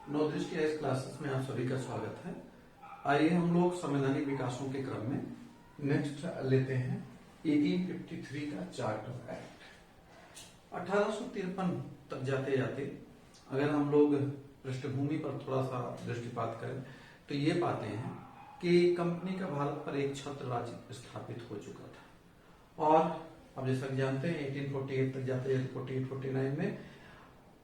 नवदृष्टि S classes में आप सभी का स्वागत है। आइए हम लोग संवैधानिक विकासों के क्रम में नेक्स्ट लेते हैं 1853 का चार्टर एक्ट। 1853 तक जाते जाते अगर हम लोग पृष्ठभूमि पर थोड़ा सा दृष्टिपात करें तो ये पाते हैं कि कंपनी का भारत पर एक छत्र राज्य स्थापित हो चुका था। और अब जैसा कि जानते हैं 1848 तक जाते जाते 48-49 में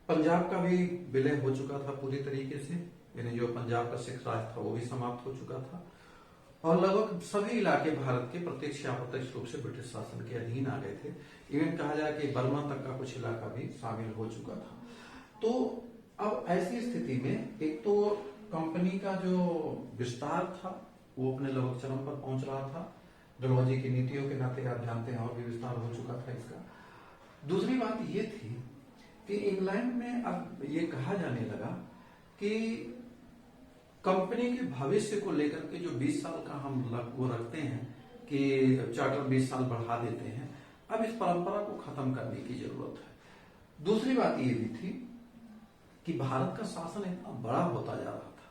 पंजाब का भी विलय हो चुका था पूरी तरीके से, यानी जो पंजाब का सिख राज था वो भी समाप्त हो चुका था और लगभग सभी इलाके भारत के प्रत्यक्ष या अप्रत्यक्ष रूप से ब्रिटिश शासन के अधीन आ गए थे। इवन कहा जाए कि बर्मा तक का कुछ इलाका भी शामिल हो चुका था। तो अब ऐसी स्थिति में एक तो कंपनी का जो विस्तार था वो अपने लगभग चरम पर पहुंच रहा था। डलहौजी की नीतियों के नाते आप जानते हैं और भी विस्तार हो चुका था इसका। दूसरी बात ये थी कि इंग्लैंड में अब ये कहा जाने लगा कि कंपनी के भविष्य को लेकर के जो 20 साल का हम वो रखते हैं कि चार्टर 20 साल बढ़ा देते हैं, अब इस परंपरा को खत्म करने की जरूरत है। दूसरी बात ये भी थी कि भारत का शासन इतना बड़ा होता जा रहा था,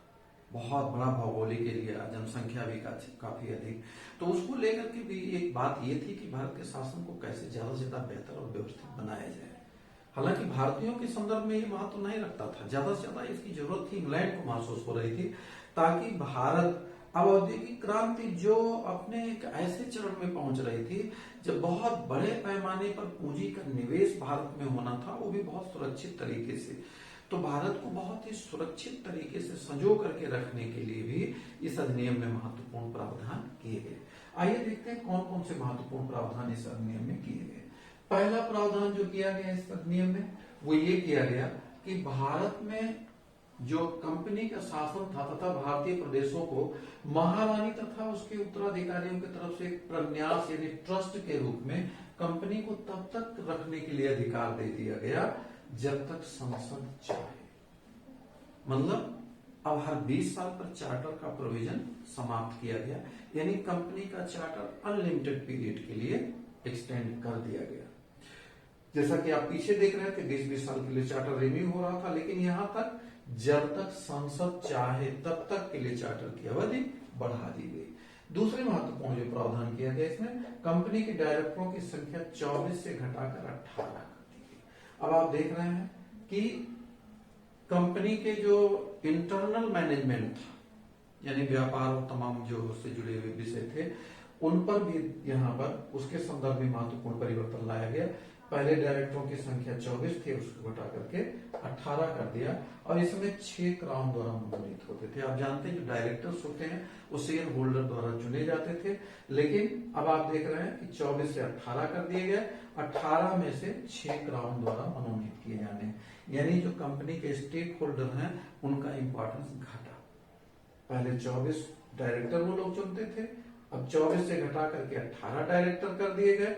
बहुत बड़ा भौगोलिक एरिया, जनसंख्या भी काफी अधिक, तो उसको लेकर के भी एक बात ये थी कि भारत के शासन को कैसे ज्यादा से ज्यादा बेहतर और व्यवस्थित बनाया जाए। हालांकि भारतीयों के संदर्भ में ये महत्व नहीं रखता था, ज्यादा से ज्यादा इसकी जरूरत थी इंग्लैंड को महसूस हो रही थी, ताकि भारत अब औद्योगिक क्रांति जो अपने एक ऐसे चरण में पहुंच रही थी जब बहुत बड़े पैमाने पर पूंजी का निवेश भारत में होना था, वो भी बहुत सुरक्षित तरीके से, तो भारत को बहुत ही सुरक्षित तरीके से संजो करके रखने के लिए भी इस अधिनियम में महत्वपूर्ण प्रावधान किए गए। आइए देखते हैं कौन कौन से महत्वपूर्ण प्रावधान इस अधिनियम में किए गए। पहला प्रावधान जो किया गया इस अधिनियम में वो ये किया गया कि भारत में जो कंपनी का शासन था तथा भारतीय प्रदेशों को महारानी तथा उसके उत्तराधिकारियों की तरफ से एक प्रन्यास यानी ट्रस्ट के रूप में कंपनी को तब तक रखने के लिए अधिकार दे दिया गया जब तक संसद चाहे। मतलब अब हर 20 साल पर चार्टर का प्रोविजन समाप्त किया गया, यानी कंपनी का चार्टर अनलिमिटेड पीरियड के लिए एक्सटेंड कर दिया गया। जैसा कि आप पीछे देख रहे थे 20-20 साल के लिए चार्टर रिन्यू हो रहा था, लेकिन यहां तक जब तक संसद चाहे तब तक के लिए चार्टर की अवधि बढ़ा दी गई। दूसरे महत्वपूर्ण जो प्रावधान किया गया इसमें कंपनी के डायरेक्टरों की संख्या 24 से घटाकर 18 कर दी गई। अब आप देख रहे हैं कि कंपनी के जो इंटरनल मैनेजमेंट था, यानी व्यापार और तमाम जो उससे जुड़े हुए विषय थे, उन पर भी यहाँ पर उसके संदर्भ में महत्वपूर्ण परिवर्तन लाया गया। पहले डायरेक्टरों की संख्या 24 थी, उसको घटा करके 18 कर दिया और इसमें 6 क्राउन द्वारा मनोनीत होते थे। आप जानते हैं जो डायरेक्टर्स होते हैं वो शेयर होल्डर द्वारा चुने जाते थे, लेकिन अब आप देख रहे हैं कि 24 से 18 कर दिए गए। 18 में से 6 क्राउन द्वारा मनोनीत किए जाने, यानी जो कंपनी के स्टेक होल्डर हैं उनका इंपॉर्टेंस घटा। पहले 24 डायरेक्टर वो लोग चुनते थे, अब 24 से घटा करके 18 डायरेक्टर कर दिए गए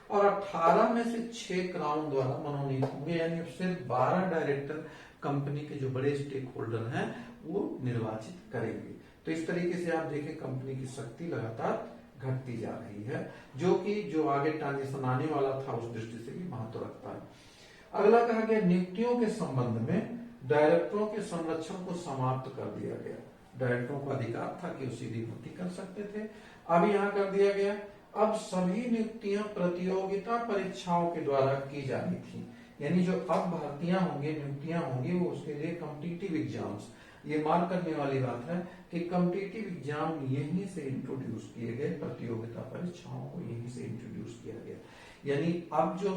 और 18 में से 6 क्राउन द्वारा मनोनीत होंगे, यानी अब सिर्फ 12 डायरेक्टर कंपनी के जो बड़े स्टेक होल्डर हैं वो निर्वाचित करेंगे। तो इस तरीके से आप देखें कंपनी की शक्ति लगातार घटती जा रही है, जो कि जो आगे ट्रांजिशन आने वाला था उस दृष्टि से भी महत्व रखता है। अगला कहा गया नियुक्तियों के संबंध में डायरेक्टरों के संरक्षण को समाप्त कर दिया गया। डायरेक्टरों को अधिकार था कि वो सीधी भर्ती कर सकते थे, अब यहाँ कर दिया गया अब सभी नियुक्तियां प्रतियोगिता परीक्षाओं के द्वारा की जानी थी, यानी जो अब भर्तियां होंगी नियुक्तियां होंगी वो उसके लिए कॉम्पिटिटिव एग्जाम्स। ये मार्क करने वाली बात है कि कॉम्पिटिटिव एग्जाम यहीं से इंट्रोड्यूस किए गए, प्रतियोगिता परीक्षाओं को यहीं से इंट्रोड्यूस किया गया, यानी अब जो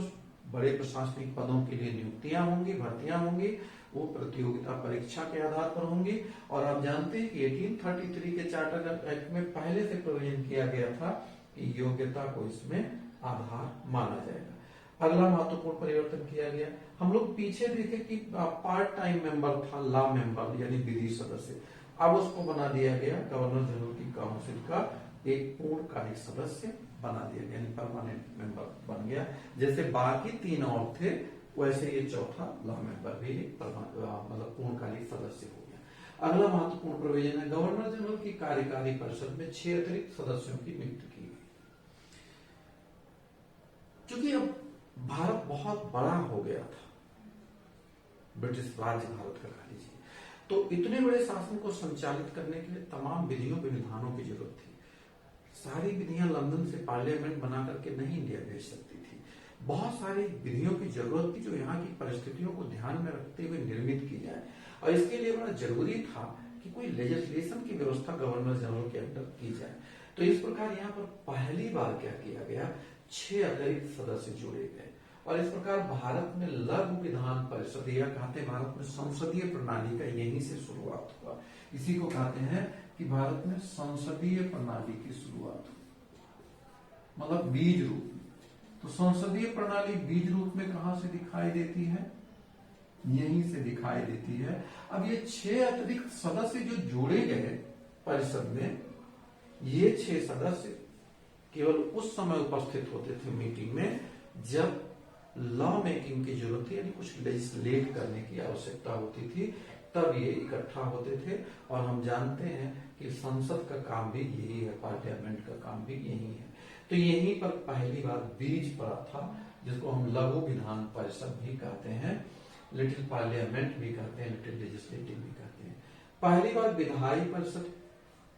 बड़े प्रशासनिक पदों के लिए नियुक्तियां होंगी भर्तियां होंगी वो प्रतियोगिता परीक्षा के आधार पर होंगी। और आप जानते हैं कि 1833 के चार्टर एक्ट में पहले से प्रोविजन किया गया था कि योग्यता को इसमें आधार माना जाएगा। अगला महत्वपूर्ण परिवर्तन किया गया, हम लोग पीछे देखे कि पार्ट टाइम मेंबर था लॉ मेंबर यानी विधि सदस्य, अब उसको बना दिया गया गवर्नर जनरल की काउंसिल का एक पूर्णकालिक सदस्य बना दिया गया, यानी परमानेंट मेंबर बन गया। जैसे बाकी 3 और थे वैसे ये चौथा लॉ मेंबर भी मतलब पूर्णकालिक सदस्य हो गया। अगला महत्वपूर्ण प्रोविजन है गवर्नर जनरल की कार्यकारी परिषद में 6 अतिरिक्त सदस्यों की नियुक्ति की गई। क्योंकि अब भारत बहुत बड़ा हो गया था, ब्रिटिश राज्य भारत का कह लीजिए, तो इतने बड़े शासन को संचालित करने के लिए तमाम विधियों विधानों की जरूरत थी। सारी विधियां लंदन से पार्लियामेंट बना करके नहीं इंडिया भेज सकती थी। बहुत सारी विधियों की जरूरत थी जो यहाँ की परिस्थितियों को ध्यान में रखते हुए निर्मित की जाए, और इसके लिए बड़ा जरूरी था कि कोई लेजिस्लेशन की व्यवस्था गवर्नर जनरल के अंडर की जाए। तो इस प्रकार यहाँ पर पहली बार क्या किया गया, 6 अतिरिक्त सदस्य जोड़े गए, और इस प्रकार भारत में लघु विधान परिषद, या कहते हैं भारत में संसदीय प्रणाली का यहीं से शुरुआत हुआ। इसी को कहते हैं कि भारत में संसदीय प्रणाली की शुरुआत हुई, मतलब बीज रूप में। तो संसदीय प्रणाली बीज रूप में कहां से दिखाई देती है, यहीं से दिखाई देती है। अब ये 6 अतिरिक्त सदस्य जो जोड़े गए परिषद में, ये 6 सदस्य केवल उस समय उपस्थित होते थे मीटिंग में जब लॉ मेकिंग की जरूरत थी, यानी कुछ लेजिस्लेट करने की आवश्यकता होती थी, तब ये इकट्ठा होते थे। और हम जानते हैं कि संसद का काम भी यही है, पार्लियामेंट का काम भी यही है। तो यहीं पर पहली बार बीज पड़ा था, जिसको हम लघु विधान परिषद भी कहते हैं, लिटिल पार्लियामेंट भी कहते हैं, लिटिल लेजिस्लेटिव भी कहते हैं। पहली बार विधायी परिषद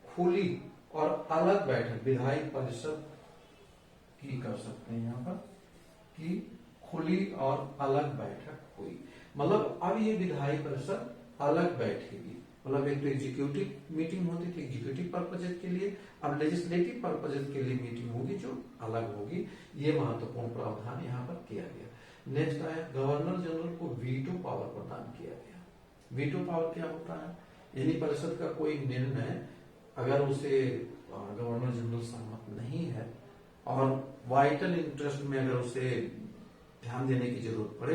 खुली और अलग बैठक, विधायी परिषद की कर सकते हैं यहाँ पर, कि खुली और अलग बैठक हुई। मतलब अब ये विधायी परिषद अलग बैठेगी, मतलब एक तो एग्जीक्यूटिव मीटिंग होती थी एग्जीक्यूटिव पर्पजेज के लिए, अब लेजिस्लेटिव पर्पजेज के लिए मीटिंग होगी जो अलग होगी। ये महत्वपूर्ण प्रावधान यहाँ पर किया गया। नेक्स्ट आया, गवर्नर जनरल को वीटो पावर प्रदान किया गया। वीटो पावर क्या होता है, यानी परिषद का कोई निर्णय अगर उसे गवर्नर जनरल सहमत नहीं है और वाइटल इंटरेस्ट में अगर उसे ध्यान देने की जरूरत पड़े,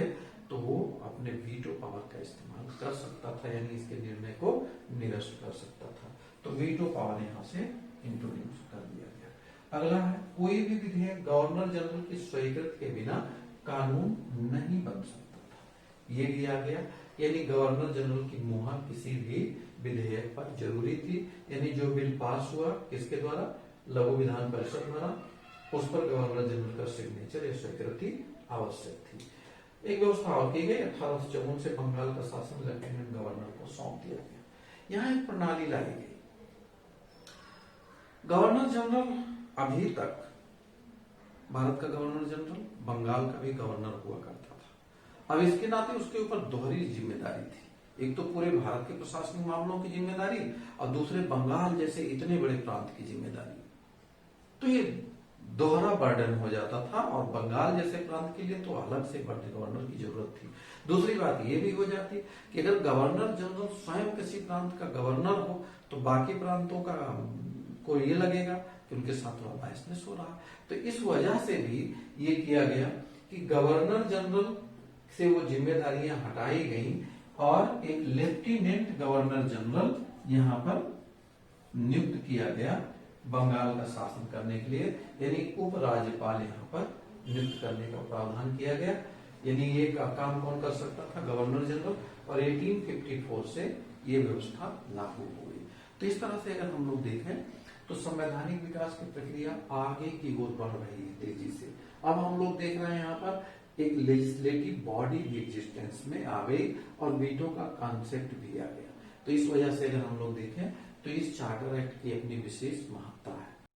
तो वो अपने वीटो पावर का इस्तेमाल कर सकता था, यानी इसके निर्णय को निरस्त कर सकता था। तो वीटो पावर यहाँ से इंट्रोड्यूस कर दिया गया। अगला है, कोई भी विधेयक गवर्नर जनरल की स्वीकृति के बिना कानून नहीं बन सकता था, ये दिया गया। यानी गवर्नर जनरल की मुहर किसी भी विधेयक पर जरूरी थी, यानी जो बिल पास हुआ किसके द्वारा, लघु विधान परिषद द्वारा, उस पर गवर्नर जनरल का सिग्नेचर या स्वीकृति आवश्यक थी। एक व्यवस्था और की गई, 1854 से बंगाल का शासन लेफ्टिनेंट गवर्नर को सौंप दिया गया। यहाँ एक प्रणाली लाई गई। गवर्नर जनरल अभी तक भारत का गवर्नर जनरल बंगाल का भी गवर्नर हुआ करता था। अब इसके नाते उसके ऊपर दोहरी जिम्मेदारी थी, एक तो पूरे भारत के प्रशासनिक मामलों की जिम्मेदारी और दूसरे बंगाल जैसे इतने बड़े प्रांत की जिम्मेदारी। तो ये दोहरा बर्डन हो जाता था, और बंगाल जैसे प्रांत के लिए तो अलग से बड़े गवर्नर की जरूरत थी। दूसरी बात ये भी हो जाती कि अगर गवर्नर जनरल स्वयं किसी प्रांत का गवर्नर हो तो बाकी प्रांतों का को ये लगेगा कि उनके साथ थोड़ा बायसनेस हो रहा। तो इस वजह से भी ये किया गया कि गवर्नर जनरल से वो जिम्मेदारियां हटाई गई और एक लेफ्टिनेंट गवर्नर जनरल यहाँ पर नियुक्त किया गया बंगाल का शासन करने के लिए, यानी उप राज्यपाल यहाँ पर नियुक्त करने का प्रावधान किया गया। यानी ये काम कौन कर सकता था, गवर्नर जनरल, और 1854 से ये व्यवस्था लागू हो गई। तो इस तरह से अगर हम लोग देखें तो संवैधानिक विकास की प्रक्रिया आगे की ओर बढ़ रही है तेजी से। अब हम लोग देख रहे हैं यहाँ पर एक लेजिस्लेटिव बॉडी भी एग्जिस्टेंस में आ गई और वीटो का कॉन्सेप्ट भी आ गया। तो इस वजह से अगर हम लोग देखें तो इस चार्टर एक्ट की अपनी विशेष महत्ता है।